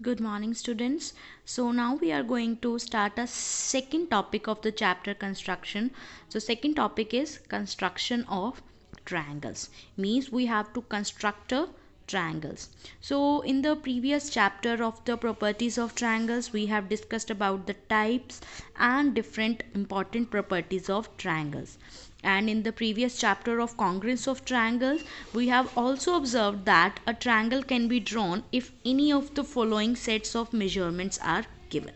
Good morning, students. So now we are going to start a second topic of the chapter construction. So second topic is construction of triangles. Means we have to construct a triangles. So in the previous chapter of the properties of triangles, we have discussed about the types and different important properties of triangles. And in the previous chapter of congruence of triangles, we have also observed that a triangle can be drawn if any of the following sets of measurements are given.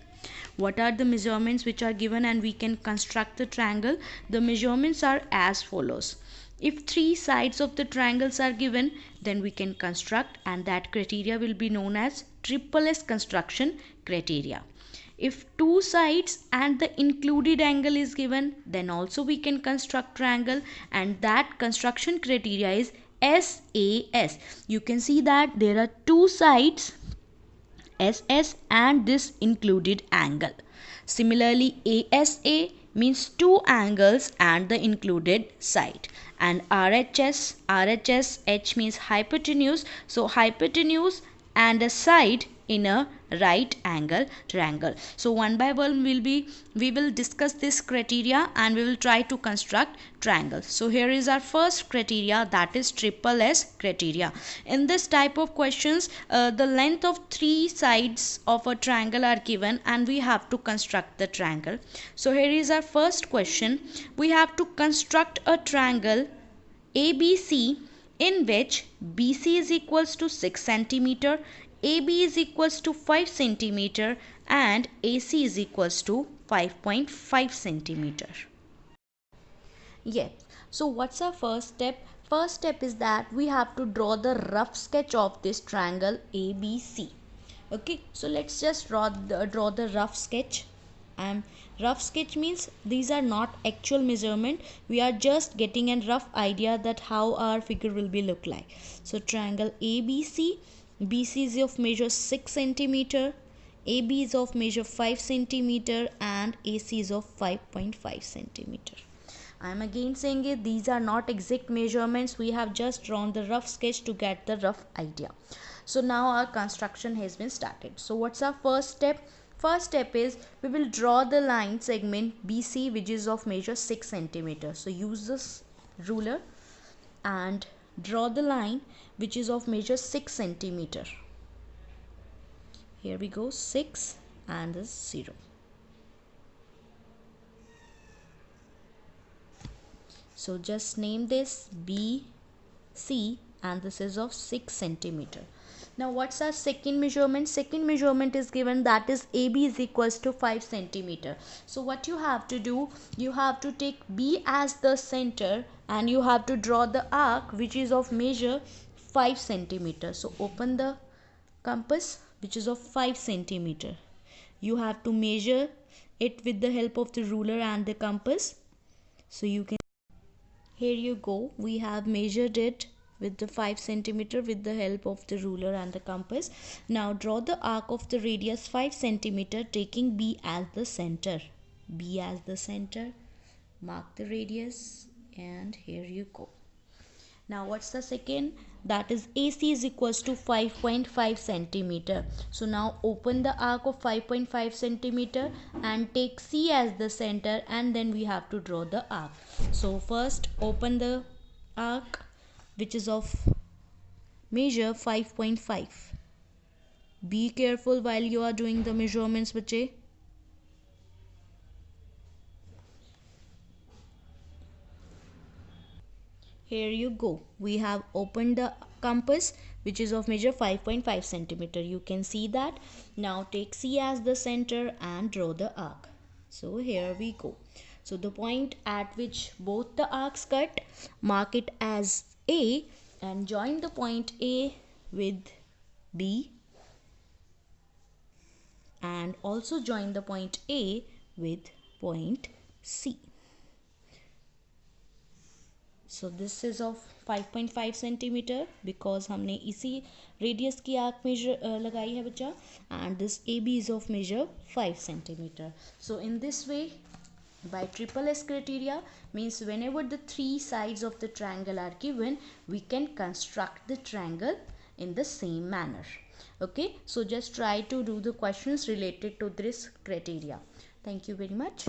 What are the measurements which are given and we can construct the triangle? The measurements are as follows. If three sides of the triangles are given, then we can construct, and that criteria will be known as triple S construction criteria. If two sides and the included angle is given, then also we can construct triangle, and that construction criteria is SAS. You can see that there are two sides SS and this included angle. Similarly, ASA means two angles and the included side. And RHS H means hypotenuse. So hypotenuse and a side in a right angle triangle. So one by one we will discuss this criteria and we will try to construct triangles. So here is our first criteria, that is triple S criteria. In this type of questions, the length of three sides of a triangle are given and we have to construct the triangle. So here is our first question. We have to construct a triangle ABC in which BC is equals to 6 centimeter, AB is equals to 5 centimeter and AC is equals to 5.5 centimeter. Yes. So what's our first step? First step is that we have to draw the rough sketch of this triangle ABC. Okay, so let's just draw the rough sketch. And rough sketch means these are not actual measurement, we are just getting a rough idea that how our figure will be look like. So triangle ABC, BC is of measure 6 centimeter, AB is of measure 5 centimeter and AC is of 5.5 centimeter. I am again saying it, these are not exact measurements, we have just drawn the rough sketch to get the rough idea. So now our construction has been started. So what's our first step? First step is we will draw the line segment BC which is of measure 6 centimeter. So use this ruler and draw the line which is of measure 6 centimeter. Here we go, 6 and this 0. So just name this BC and this is of 6 centimeter. Now what's our second measurement? Second measurement is given, that is AB is equals to 5 centimeter. So what you have to do, you have to take B as the center and you have to draw the arc which is of measure 5 centimeter. So open the compass which is of 5 centimeter. You have to measure it with the help of the ruler and the compass. So you can, here you go, we have measured it with the 5 centimeter with the help of the ruler and the compass. Now draw the arc of the radius 5 centimeter taking B as the center. B as the center, mark the radius and here you go. Now what's the second? That is AC is equals to 5.5 centimeter. So now open the arc of 5.5 centimeter and take C as the center and then we have to draw the arc. So first open the arc which is of measure 5.5. Be careful while you are doing the measurements, bache. Here you go, we have opened the compass which is of measure 5.5 centimeter. You can see that. Now take C as the center and draw the arc. So here we go. So the point at which both the arcs cut, mark it as A and join the point A with B and also join the point A with point C. So this is of 5.5 centimeter because हमने इसी radius की arc measure लगाई है बच्चा, and this AB is of measure 5 centimeter. So in this way, by triple S criteria means whenever the three sides of the triangle are given, we can construct the triangle in the same manner. Okay, so just try to do the questions related to this criteria. Thank you very much.